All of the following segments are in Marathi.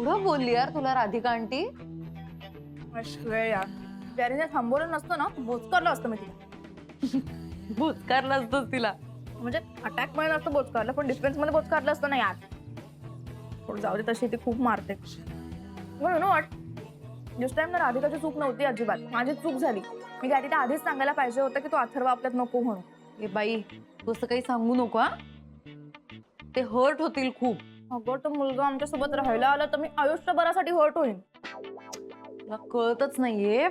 केवढं बोलली यार तुला राधिका आंटी. यार गॅरीने थांबवलं नसतं ना बोचकारलं असतं मी तिला. भूतकारला असतोस तिला. म्हणजे अटॅक मध्ये नसतं बोचकारलं पण डिफेन्स मध्ये बोचकारलं असतं ना यार. पण जाऊ दे तशी ती खूप मारते. You know what, this time ना राधिकाची चूक नव्हती अजिबात, माझी चूक झाली. मी गॅरीला आधीच सांगायला पाहिजे होतं की तो अथर्व आपल्यात नको म्हणून. ए बाई तू असं काही सांगू नको हा. ते हर्ट होतील खूप. अगं तो मुलगा आमच्यासोबत राहायला आला तर मी आयुष्यभरासाठी हर्ट होईन. तुला कळतच नाहीये.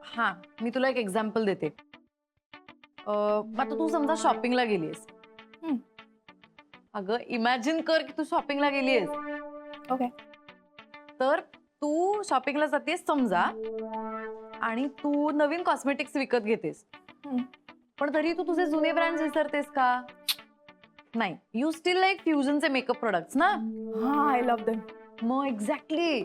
हा मी तुला एक एक्झाम्पल देते. आता तू समजा शॉपिंगला गेलीस. अगं इमॅजिन कर की तू शॉपिंगला गेलीस. ओके. तर तू शॉपिंगला जातेस समजा आणि तू नवीन कॉस्मेटिक्स विकत घेतेस. पण तरी तू तुझे जुने ब्रँड्स विसरतेस का? नाही, यू स्टील लाईक फ्युजनचे मेकअप प्रोडक्ट्स ना. हा, आय लव्ह देम. मग एक्झॅक्टली.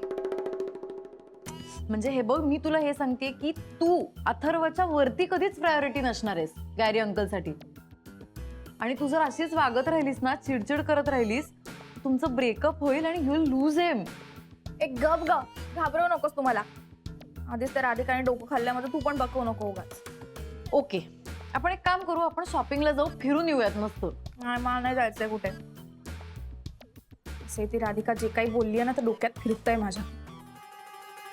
म्हणजे हे बघ मी तुला हे सांगते की तू अथर्वच्या वरती कधीच प्रायोरिटी नसणार आहेस गॅरी अंकलसाठी. आणि तू जर अशीच वागत राहिलीस ना, चिडचिड करत राहिलीस, तुमचं ब्रेकअप होईल आणि यू विल लूज हिम. एक गप ग, घाबरवू नकोस तुम्हाला. आधीच त्या राधिकाने डोकं खाल्ल्यामध्ये तू पण बकवू नको उगाच. ओके, आपण एक काम करू, आपण शॉपिंगला जाऊ, फिरून येऊयात मस्त. नाही, मला नाही जायचंय कुठे. असे ती राधिका जे काही बोलली आहे ना तर डोक्यात फिरतंय माझ्या.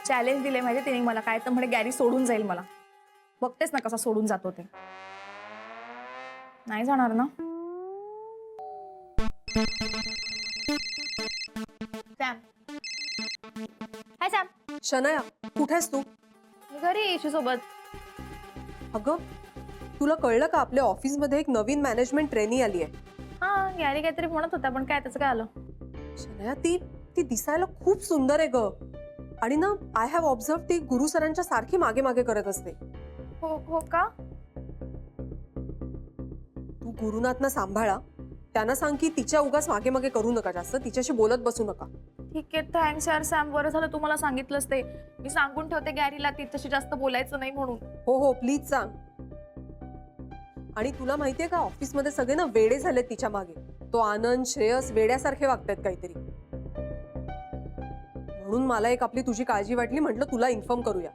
चॅलेंज दिले माहिती तिने मला, काय तर म्हणे गॅरी सोडून जाईल मला. बघतेस ना कसा सोडून जातो ते. नाही जाणार ना. सॅम. हाय सॅम. शनाया, कुठे आहेस तू? मी घरी येशी सोबत. अगं तुला कळलं का आपल्या ऑफिसमध्ये एक नवीन मॅनेजमेंट ट्रेनी आली आहे? हा, गॅरी काहीतरी म्हणत होता पण काय त्याचं काय आलं. शनाया, ती ती दिसायला खूप सुंदर आहे ग. आणि ना आय हॅव ऑब्झर्व ती गुरु सरांच्या सारखी मागे मागे करत असते. हो हो का? तू गुरुनाथना सांभाळा, त्यांना सांग की तिच्या उगाच मागे मागे करू नका, जास्त तिच्याशी बोलत बसू नका. ठीक आहे, थँक्स यार सॅम. बरं झालं तुम्हाला सांगितलंच ते. मी सांगून ठेवते गॅरीला तिच्याशी जास्त बोलायचं नाही म्हणून. हो हो, प्लीज सांग. आणि तुला माहितीये का, ऑफिसमध्ये सगळे ना वेडे झालेत तिच्या मागे. तो आनंद, श्रेयस वेड्यासारखे वागतायत काहीतरी. म्हणून मला एक आपली तुझी काळजी वाटली, म्हटलं तुला इन्फॉर्म करूया.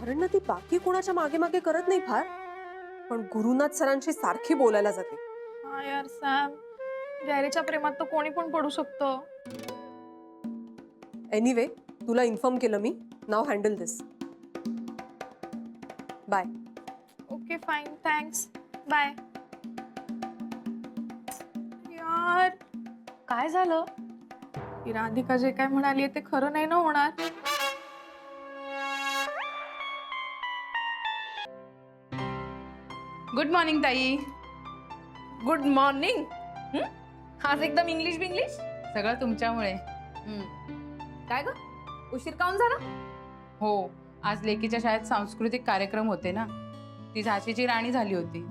कारण ना ती बाकी कोणाच्या मागे मागे करत नाही फार, पण गुरुनाथ सरांशी सारखी बोलायला जाते. हा यार सॅम, गॅरीच्या प्रेमात तर कोणी पण पडू शकतं. एनिवे, तुला इन्फॉर्म केलं मी. Now handle this. Bye. Okay fine, thanks. Bye. यार काय झालं? ती राधिका जे काय म्हणाली ते खरं नाही ना होणार. गुड मॉर्निंग ताई. Good morning. आज एकदम इंग्लिश बिंग्लिश. सगळं तुमच्यामुळे. काय ग, उशीर काऊन झाला? हो, आज लेकीच्या शाळेत सांस्कृतिक कार्यक्रम होते ना. ती झाशीची राणी झाली होती,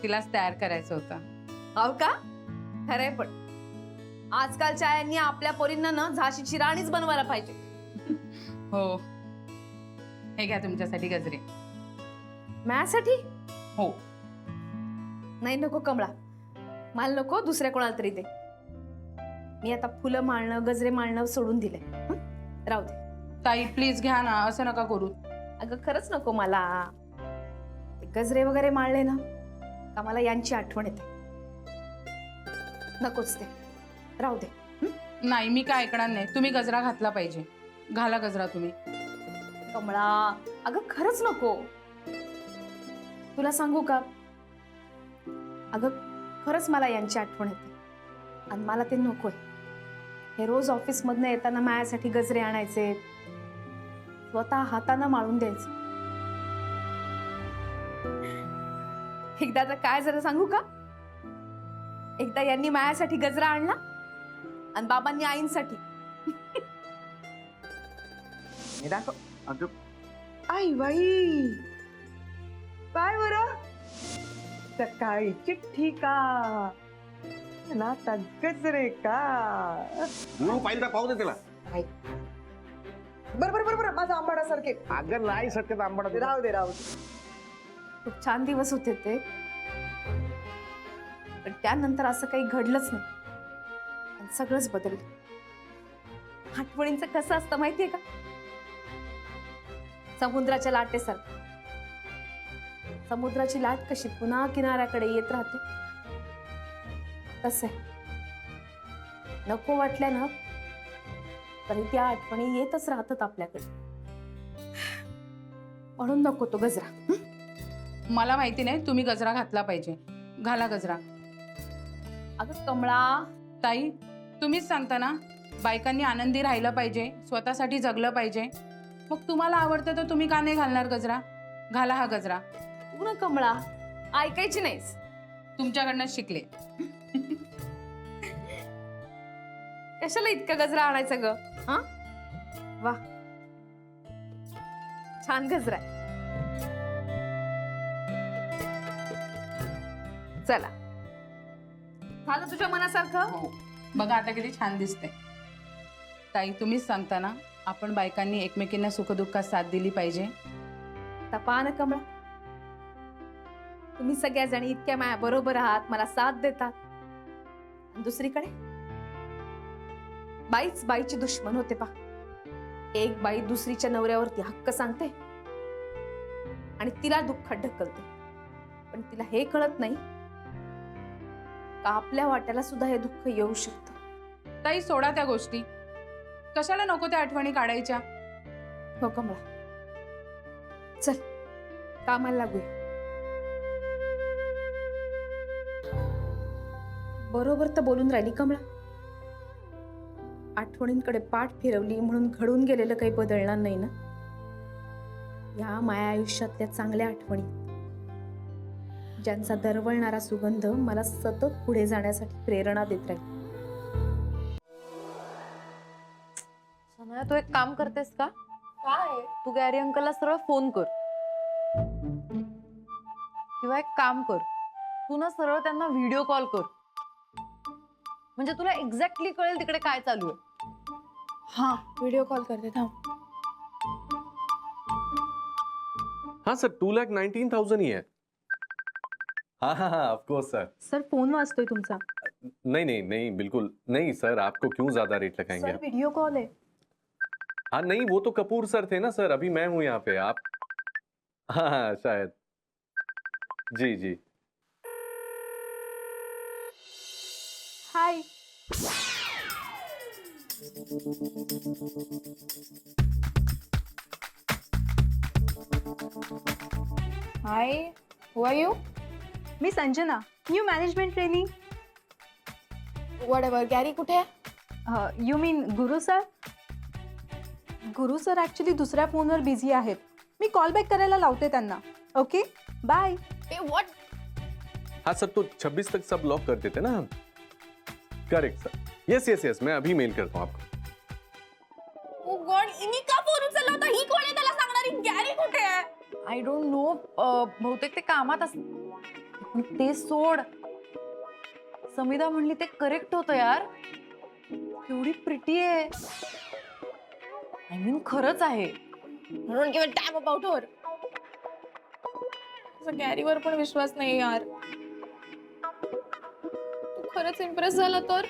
तिलाच तयार करायचं होतं. हो का? खरंय, पण आजकालच्या आयांनी आपल्या पोरींना ना झाशीची राणीच बनवायला पाहिजे. हो, हे घ्या तुमच्यासाठी गजरे. माझ्यासाठी? हो. नाही नको कमळा, मला नको, दुसऱ्या कोणाला तरी दे. मी आता फुलं माळणं, गजरे माळणं सोडून दिले. राहू दे. ताई प्लीज घ्या ना, असं नका करू. अगं खरंच नको मला. ते गजरे वगैरे माळले ना का मला यांची आठवण येते. नकोच ते, राहू दे. नाही, मी काय ऐकणार नाही. तुम्ही गजरा घातला पाहिजे. घाला गजरा तुम्ही. कमळा अगं खरंच नको. तुला सांगू का, अगं खरंच मला यांची आठवण येते आणि मला ते नकोय. हे रोज ऑफिस मधनं येताना माझ्यासाठी गजरे आणायचे, स्वतः हातानं माळून द्यायचे. एकदाचा काय जरा सांगू का, एकदा यांनी माझ्यासाठी गजरा आणला आणि बाबांनी आईंसाठी. आई बाई, काय बरं, सकाळी चिठ्ठी का नाता गजरे का. पाहिजे पाहू दे तिला. बरोबर बरोबर, माझा आंबाडासारखे. अगं नाही सत्य आंबडा. राहू दे राहू दे. खूप छान दिवस होते ते, पण त्यानंतर असं काही घडलंच नाही. सगळंच बदललं. आठवणींचं कसं असतं माहितीये का? समुद्राच्या लाटेसारखं. समुद्राची लाट कशी पुन्हा किनाऱ्याकडे येत राहते, तसं आहे. नको वाटल्या ना तरी त्या आठवणी येतच राहतात आपल्याकडे. म्हणून नको तो गजरा. मला माहिती नाही तुम्ही गजरा घातला पाहिजे. घाला गजरा. अगं कमळा, ताई तुम्हीच सांगता ना बायकांनी आनंदी राहिलं पाहिजे, स्वतःसाठी जगलं पाहिजे. मग तुम्हाला आवडतं तर तुम्ही का नाही घालणार गजरा? घाला हा गजरा. तू ना कमळा ऐकायची नाहीस. तुमच्याकडनं शिकले. कशाला इतका गजरा आणायचा ग? हा वा, छान गजरा आहे. चला, झालं तुझ्या मनासारखं? हो, बघा आता किती छान दिसते. ताई तुम्हीच सांगता ना आपण बायकांनी एकमेकींना सुखदुःखात साथ दिली पाहिजे. तपा ना कमळा, तुम्ही सगळ्या जणी इतक्या माया बरोबर आहात, मला साथ देतात. आणि दुसरीकडे बाईच बाईची दुश्मन होते पा. एक बाई दुसरीच्या नवऱ्यावरती हक्क सांगते आणि तिला दुःखात ढकलते. पण तिला हे कळत नाही का आपल्या वाट्याला सुद्धा हे दुःख येऊ शकतं. ताई सोडा त्या गोष्टी. कशाला नको त्या आठवणी काढायच्या. हो कमळा, चल कामाला लागूया. बरोबर तर बोलून राहिली कमळा. आठवणींकडे पाठ फिरवली म्हणून घडून गेलेलं काही बदलणार नाही ना. या माया आयुष्यातल्या चांगल्या आठवणी, ज्यांचा दरवळणारा सुगंध मला सतत पुढे जाण्यासाठी प्रेरणा देत राहील. सनया, तू एक काम करतेस का? काय? तू गॅरी अंकलला सरळ फोन कर, किंवा एक काम कर, तू ना सरळ त्यांना व्हिडिओ कॉल कर. म्हणजे तुला एक्झॅक्टली कळेल तिकडे काय चालू आहे. हा, व्हिडिओ कॉल करते थांब. हाँ सर 2,19,000 ही है. हाँ हाँ हाँ of course sir. Sir phone वाजतोय तुमचा. नहीं नहीं नहीं बिल्कुल नहीं सर, आपको क्यों ज्यादा रेट लगाएंगे आप? व्हिडिओ कॉल आहे. हाँ नहीं वो तो कपूर सर थे ना सर, अभी मैं हूँ यहाँ पे. आप हाँ हाँ शायद. जी जी. Hi. Hi, who are you? मी Sanjana, new management training. Whatever. Gary कुठे आहे? You mean Guru sir? Guru sir actually दुसऱ्या फोनवर बिझी आहेत. मी कॉल बॅक करायला लावते त्यांना. Okay bye. व्हॉट? हाँ सर तो 26 तक सब लॉक कर देते ना हम. Correct sir. Yes yes yes मैं अभी मेल करता हूँ आपको. ओ गॉड, इनी का फोन उचलला होता? ही कोण आहे त्याला सांगणारी? गॅरी कुठे आहे? आय डोंट नो, बहुतेक ते कामात पण ते सोड. समिधा म्हणली ते करेक्ट होतं यार. केवढी प्रिटी आहे. आय मीन खरंच आहे. म्हणून किंवा टॅप अबाउट हर. गॅरीवर पण विश्वास नाही यार. तू खरंच इम्प्रेस झाला तर?